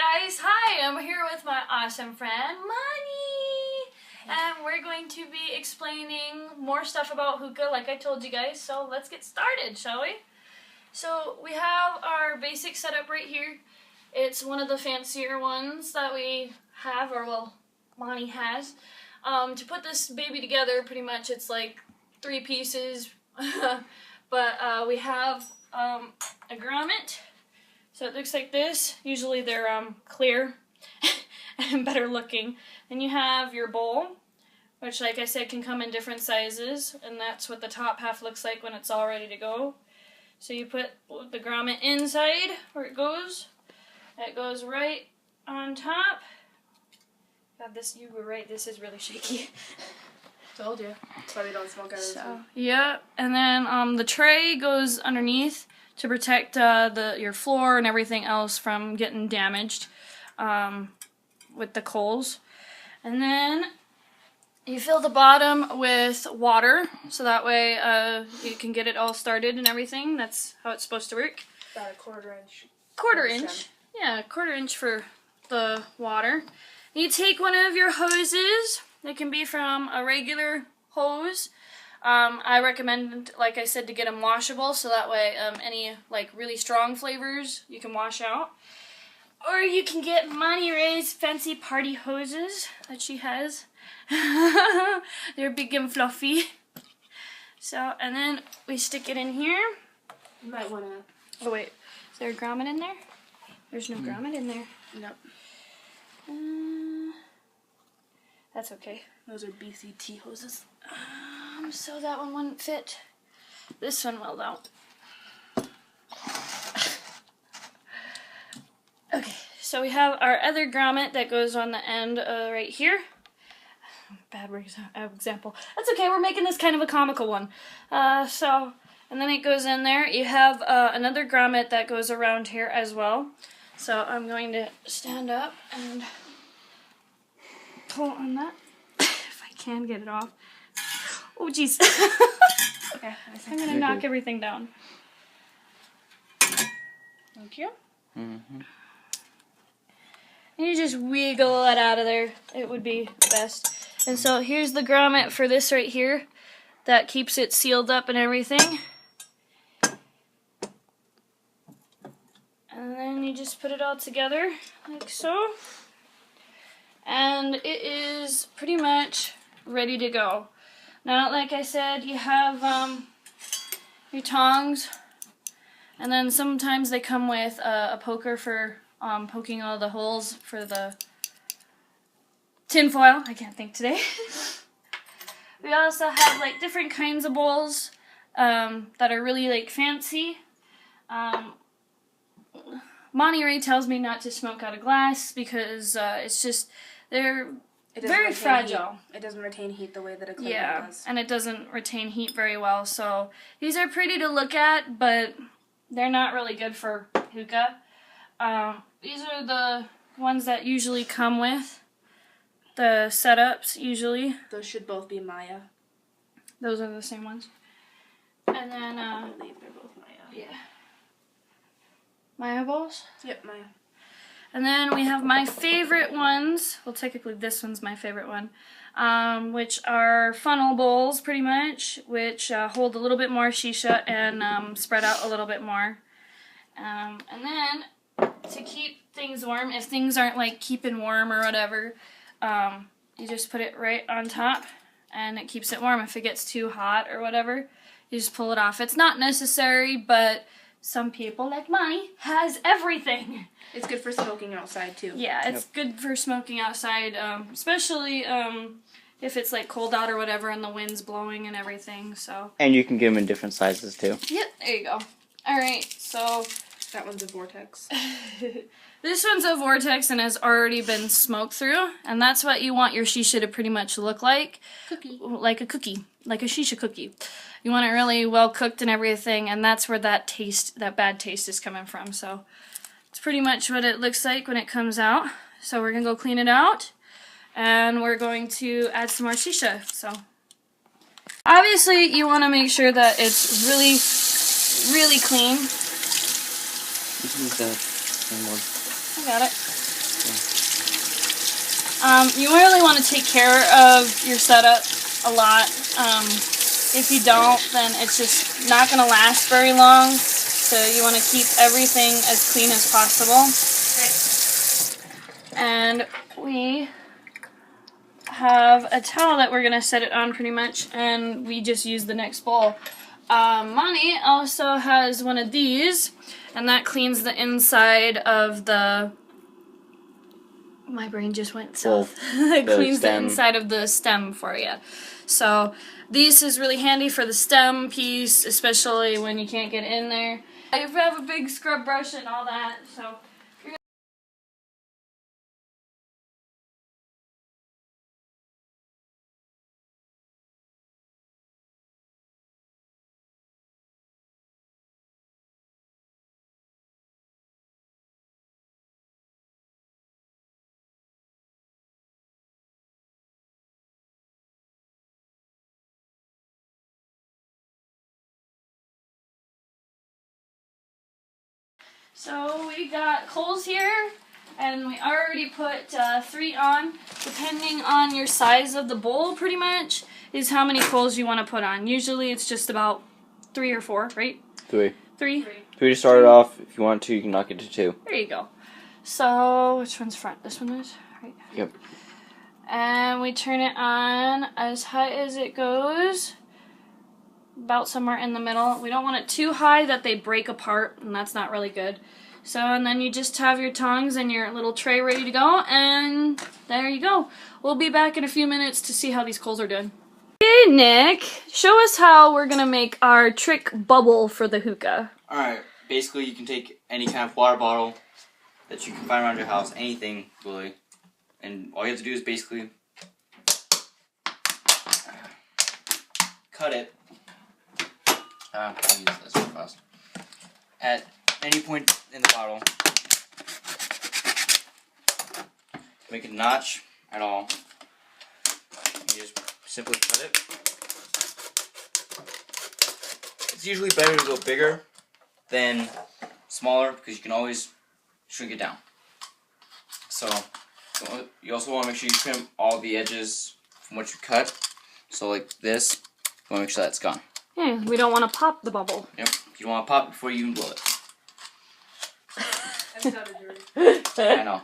guys, hi, I'm here with my awesome friend, Money, and we're going to be explaining more stuff about hookah like I told you guys, so let's get started, shall we? So we have our basic setup right here. It's one of the fancier ones that we have, or well, Monty has. To put this baby together, pretty much it's like 3 pieces, but we have a grommet. So it looks like this. Usually they're clear and better looking. Then you have your bowl, which like I said can come in different sizes, and that's what the top half looks like when it's all ready to go. So you put the grommet inside where it goes. It goes right on top. God, this, you were right, this is really shaky. Told you. That's why we don't smoke out of this one. Yeah, and then the tray goes underneath to protect your floor and everything else from getting damaged with the coals. And then you fill the bottom with water, so that way you can get it all started and everything. That's how it's supposed to work. About a quarter inch. Quarter inch. Yeah, quarter inch for the water. You take one of your hoses. They can be from a regular hose. I recommend, like I said, to get them washable, so that way any like really strong flavors you can wash out. Or you can get Monty Ray's fancy party hoses that she has. They're big and fluffy. So, and then we stick it in here. You might want to... Oh wait, is there a grommet in there? There's no grommet in there. Nope. That's okay. Those are BCT hoses. So that one wouldn't fit. This one will though. Okay, so we have our other grommet that goes on the end right here. Bad example. That's okay, we're making this kind of a comical one. And then it goes in there. You have another grommet that goes around here as well. So I'm going to stand up and pull on that, if I can get it off. Oh, jeez. Okay, I'm going to knock everything down. Thank you. Mm-hmm. And you just wiggle it out of there. It would be best. And so here's the grommet for this right here. That keeps it sealed up and everything. And then you just put it all together, like so. And it is pretty much ready to go. Now, like I said, you have your tongs, and then sometimes they come with a poker for poking all the holes for the tin foil. I can't think today. We also have like different kinds of bowls that are really like fancy. Monty Ray tells me not to smoke out of glass because it's just they're very fragile. It doesn't retain heat the way that a clay one does. And it doesn't retain heat very well. So these are pretty to look at, but they're not really good for hookah. These are the ones that usually come with the setups, usually. Those should both be Maya. Those are the same ones. And then, I believe they're both Maya. Yeah. Maya bowls? Yep, Maya. And then we have my favorite ones. Well, technically this one's my favorite one. Which are funnel bowls, pretty much. Which hold a little bit more shisha and spread out a little bit more. And then, to keep things warm, if things aren't like keeping warm or whatever, you just put it right on top. And it keeps it warm. If it gets too hot or whatever, you just pull it off. It's not necessary, but some people, like Monty, has everything. It's good for smoking outside, too. Yeah, it's good for smoking outside, especially if it's like cold out or whatever and the wind's blowing and everything, so. And you can get them in different sizes, too. Yep, there you go. Alright, so. That one's a vortex. This one's a vortex and has already been smoked through, and that's what you want your shisha to pretty much look like. Cookie. Like a cookie. Like a shisha cookie. You want it really well cooked and everything, and that's where that bad taste is coming from. So it's pretty much what it looks like when it comes out. So we're going to go clean it out, and we're going to add some more shisha. So obviously you want to make sure that it's really, really clean. This is the same one. I got it. You really want to take care of your setup a lot. If you don't, then it's just not going to last very long. So you want to keep everything as clean as possible. And we have a towel that we're going to set it on pretty much, and we just use the next bowl. Mani also has one of these, and that cleans the inside of the... My brain just went south. It cleans the inside of the stem for you. So this is really handy for the stem piece, especially when you can't get in there. I have a big scrub brush and all that, so... So we got coals here, and we already put 3 on. Depending on your size of the bowl, pretty much, is how many coals you want to put on. Usually it's just about 3 or 4, right? 3. 3? 3 to start it off. If you want to, you can knock it to 2. There you go. So, which one's front? This one is? Right. Yep. And we turn it on as high as it goes. About somewhere in the middle. We don't want it too high that they break apart, and that's not really good. So, and then you just have your tongs and your little tray ready to go, and there you go. We'll be back in a few minutes to see how these coals are doing. Hey Nick, show us how we're gonna make our trick bubble for the hookah. Alright, basically you can take any kind of water bottle that you can find around your house, anything really, and all you have to do is basically cut it. I'll use this real fast. At any point in the bottle, make a notch at all. You just simply cut it. It's usually better to go bigger than smaller because you can always shrink it down. So you also want to make sure you trim all the edges from what you cut. So like this, you want to make sure that's gone. Yeah, we don't want to pop the bubble. Yep, you don't want to pop before you even blow it. I know.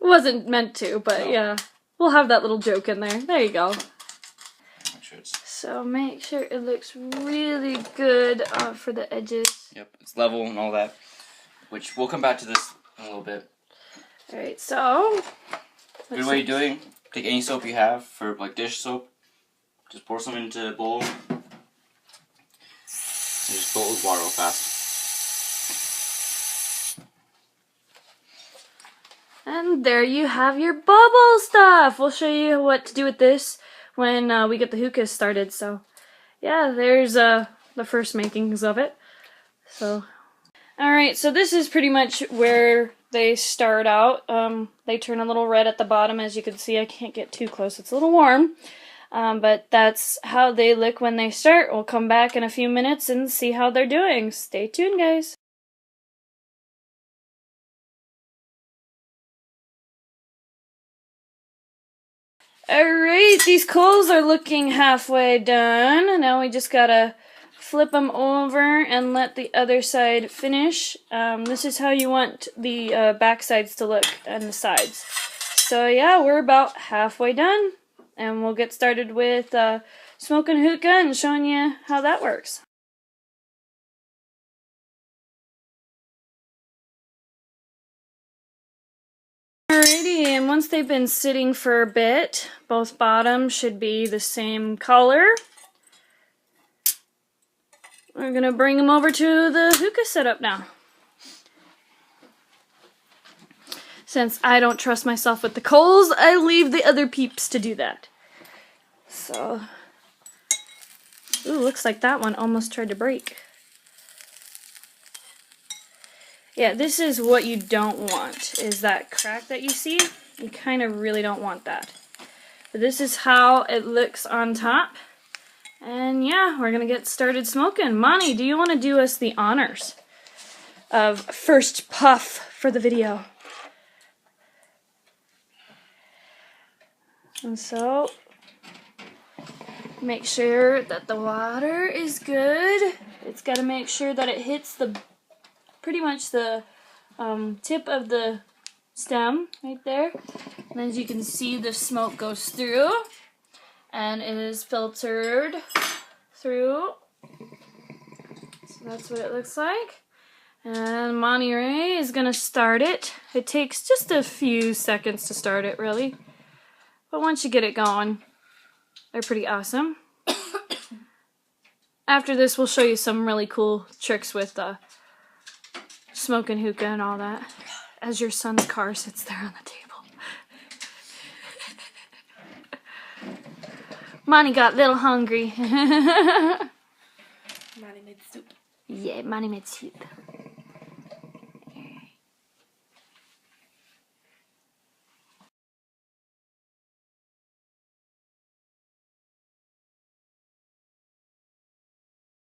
Wasn't meant to, but No. yeah. We'll have that little joke in there. There you go. Make sure it's... So make sure it looks really good for the edges. Yep, it's level and all that. Which we'll come back to this in a little bit. Alright, so... Good way of doing, take any soap you have for like dish soap. Just pour some into a bowl. And just fill it with water real fast. And there you have your bubble stuff. We'll show you what to do with this when we get the hookahs started. So, yeah, there's the first makings of it. So, alright, so this is pretty much where they start out. They turn a little red at the bottom, as you can see. I can't get too close. It's a little warm. But that's how they look when they start. We'll come back in a few minutes and see how they're doing. Stay tuned, guys. Alright, these coals are looking halfway done. Now we just gotta flip them over and let the other side finish. This is how you want the back sides to look and the sides. So yeah, we're about halfway done. And we'll get started with smoking hookah and showing you how that works. Alrighty, and once they've been sitting for a bit, both bottoms should be the same color. We're gonna bring them over to the hookah setup now. Since I don't trust myself with the coals, I leave the other peeps to do that. So, ooh, looks like that one almost tried to break. Yeah, this is what you don't want, is that crack that you see. You kind of really don't want that. But this is how it looks on top. And yeah, we're gonna get started smoking. Mani, do you want to do us the honors of first puff for the video? And so, make sure that the water is good. It's got to make sure that it hits pretty much the tip of the stem right there. And as you can see, the smoke goes through and it is filtered through. So that's what it looks like. And Monterey is gonna start it. It takes just a few seconds to start it, really. But once you get it going, they're pretty awesome. After this, we'll show you some really cool tricks with smoking hookah and all that. As your son's car sits there on the table. Monty got a little hungry. Monty made soup. Yeah, Monty made soup.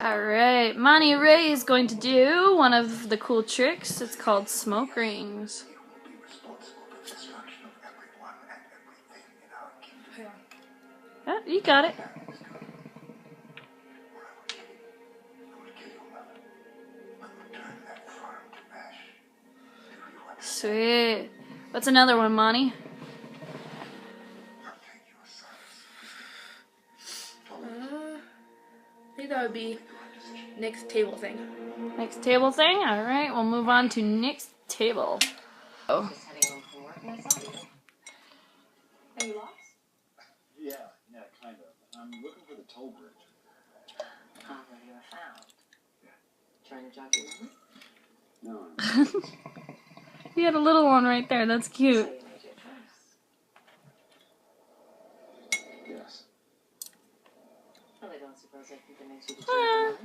Alright, Monty Ray is going to do one of the cool tricks. It's called smoke rings. Yeah, you got it. Sweet. What's another one, Monty? I think that would be next table thing. Next table thing? Alright, we'll move on to next table. Oh. Are you lost? Yeah, kind of. I'm looking for the toll bridge. Where you were found. Yeah. Trying to jog your memory? No. You had a little one right there. That's cute. So you made your choice. Yes. Well, I don't suppose I think that makes you the child.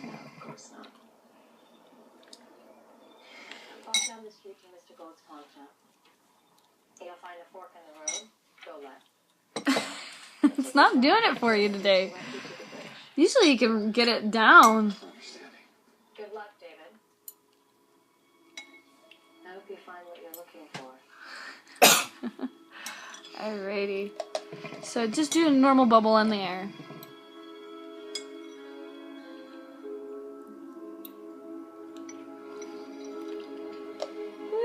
No, of course not. Walk down the street to Mr. Gold's pawn shop. You'll find a fork in the road. Go left. It's not doing it for you today. Usually you can get it down. Good luck, David. I hope you find what you're looking for. Alrighty. So just do a normal bubble in the air. Woo!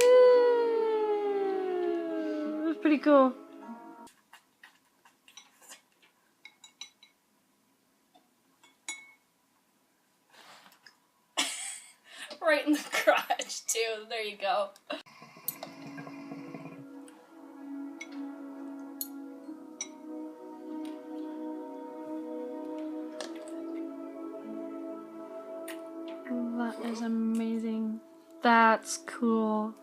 That's pretty cool. Right in the crotch, too. There you go. That is amazing. That's cool.